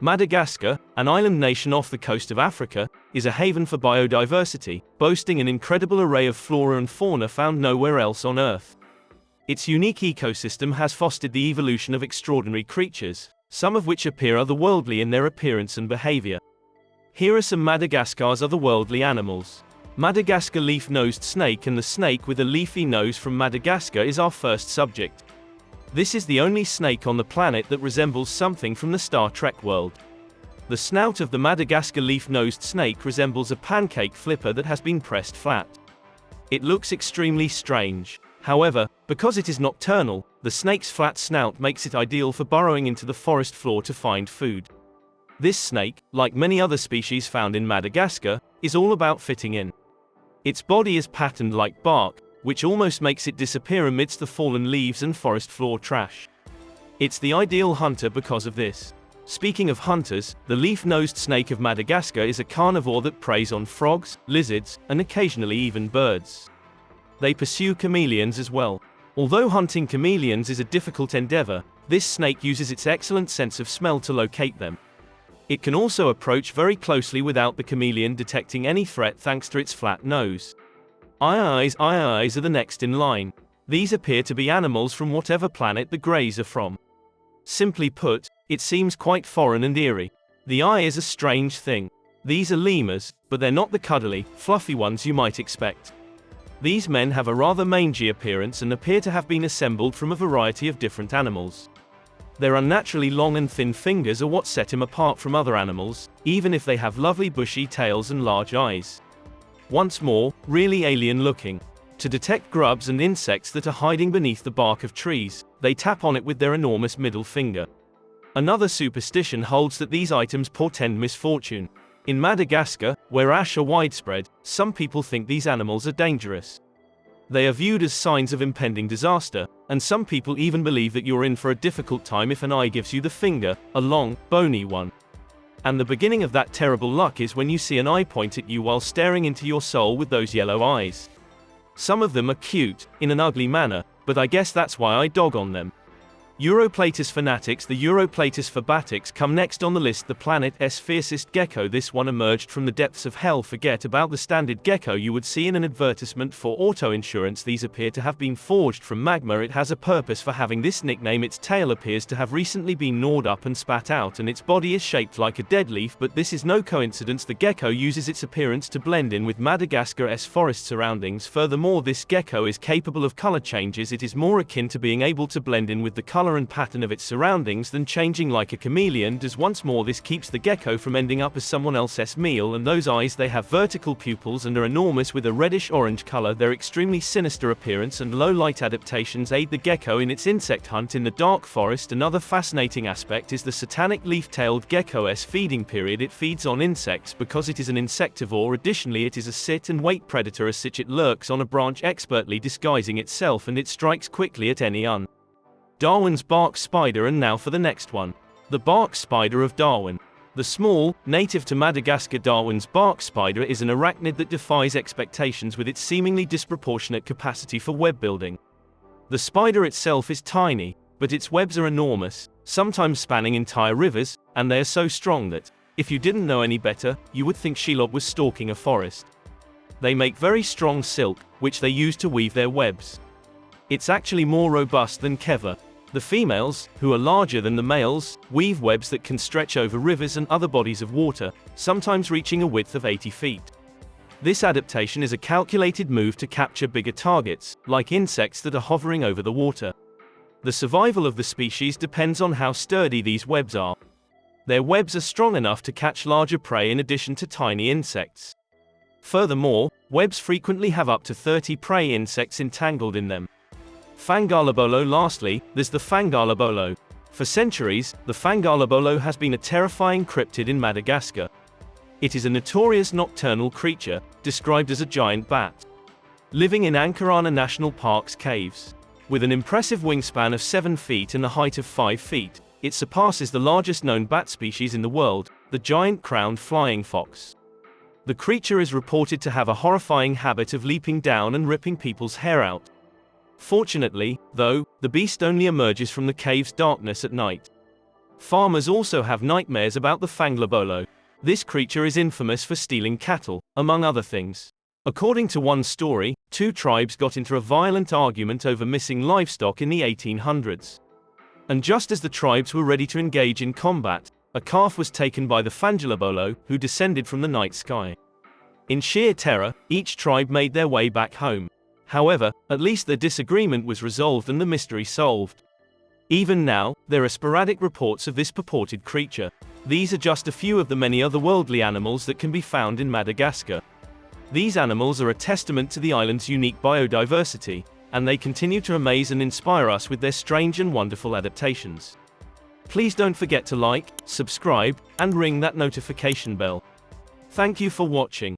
Madagascar, an island nation off the coast of Africa, is a haven for biodiversity, boasting an incredible array of flora and fauna found nowhere else on Earth. Its unique ecosystem has fostered the evolution of extraordinary creatures, some of which appear otherworldly in their appearance and behavior. Here are some Madagascar's otherworldly animals. Madagascar leaf-nosed snake. And the snake with a leafy nose from Madagascar is our first subject. This is the only snake on the planet that resembles something from the Star Trek world. The snout of the Madagascar leaf-nosed snake resembles a pancake flipper that has been pressed flat. It looks extremely strange. However, because it is nocturnal, the snake's flat snout makes it ideal for burrowing into the forest floor to find food. This snake, like many other species found in Madagascar, is all about fitting in. Its body is patterned like bark, which almost makes it disappear amidst the fallen leaves and forest floor trash. It's the ideal hunter because of this. Speaking of hunters, the leaf-nosed snake of Madagascar is a carnivore that preys on frogs, lizards, and occasionally even birds. They pursue chameleons as well. Although hunting chameleons is a difficult endeavor, this snake uses its excellent sense of smell to locate them. It can also approach very closely without the chameleon detecting any threat thanks to its flat nose. Eyes are the next in line. These appear to be animals from whatever planet the greys are from. Simply put, it seems quite foreign and eerie. The eye is a strange thing. These are lemurs, but they're not the cuddly, fluffy ones you might expect. These men have a rather mangy appearance and appear to have been assembled from a variety of different animals. Their unnaturally long and thin fingers are what set him apart from other animals, even if they have lovely bushy tails and large eyes. Once more, really alien looking. To detect grubs and insects that are hiding beneath the bark of trees, they tap on it with their enormous middle finger. Another superstition holds that these items portend misfortune. In Madagascar, where ash are widespread, some people think these animals are dangerous. They are viewed as signs of impending disaster, and some people even believe that you're in for a difficult time if an eye gives you the finger, a long, bony one. And the beginning of that terrible luck is when you see an eye point at you while staring into your soul with those yellow eyes. Some of them are cute, in an ugly manner, but I guess that's why I dog on them. Europlatus fanatics. The Europlatus fabatix come next on the list. The planet's fiercest gecko. This one emerged from the depths of hell. Forget about the standard gecko you would see in an advertisement for auto insurance. These appear to have been forged from magma. It has a purpose for having this nickname. Its tail appears to have recently been gnawed up and spat out, and its body is shaped like a dead leaf, but this is no coincidence. The gecko uses its appearance to blend in with Madagascar's forest surroundings. Furthermore, this gecko is capable of color changes. It is more akin to being able to blend in with the color and pattern of its surroundings than changing like a chameleon does. Once more, this keeps the gecko from ending up as someone else's meal. And those eyes, they have vertical pupils and are enormous with a reddish-orange color. Their extremely sinister appearance and low-light adaptations aid the gecko in its insect hunt in the dark forest. Another fascinating aspect is the satanic leaf-tailed gecko's feeding period. It feeds on insects because it is an insectivore. Additionally, it is a sit-and-wait predator. As such, it lurks on a branch expertly disguising itself, and it strikes quickly at any Darwin's bark spider. And now for the next one. The bark spider of Darwin. The small, native to Madagascar Darwin's bark spider is an arachnid that defies expectations with its seemingly disproportionate capacity for web building. The spider itself is tiny, but its webs are enormous, sometimes spanning entire rivers, and they are so strong that, if you didn't know any better, you would think Shelob was stalking a forest. They make very strong silk, which they use to weave their webs. It's actually more robust than keva. The females, who are larger than the males, weave webs that can stretch over rivers and other bodies of water, sometimes reaching a width of 80 feet. This adaptation is a calculated move to capture bigger targets, like insects that are hovering over the water. The survival of the species depends on how sturdy these webs are. Their webs are strong enough to catch larger prey in addition to tiny insects. Furthermore, webs frequently have up to 30 prey insects entangled in them. Fangalabolo. Lastly, there's the Fangalabolo. For centuries, the Fangalabolo has been a terrifying cryptid in Madagascar. It is a notorious nocturnal creature, described as a giant bat, living in Ankarana National Park's caves. With an impressive wingspan of 7 feet and a height of 5 feet, it surpasses the largest known bat species in the world, the giant crowned flying fox. The creature is reported to have a horrifying habit of leaping down and ripping people's hair out. Fortunately, though, the beast only emerges from the cave's darkness at night. Farmers also have nightmares about the fanglobolo. This creature is infamous for stealing cattle, among other things. According to one story, two tribes got into a violent argument over missing livestock in the 1800s. And just as the tribes were ready to engage in combat, a calf was taken by the fanglobolo, who descended from the night sky. In sheer terror, each tribe made their way back home. However, at least their disagreement was resolved and the mystery solved. Even now, there are sporadic reports of this purported creature. These are just a few of the many otherworldly animals that can be found in Madagascar. These animals are a testament to the island's unique biodiversity, and they continue to amaze and inspire us with their strange and wonderful adaptations. Please don't forget to like, subscribe, and ring that notification bell. Thank you for watching.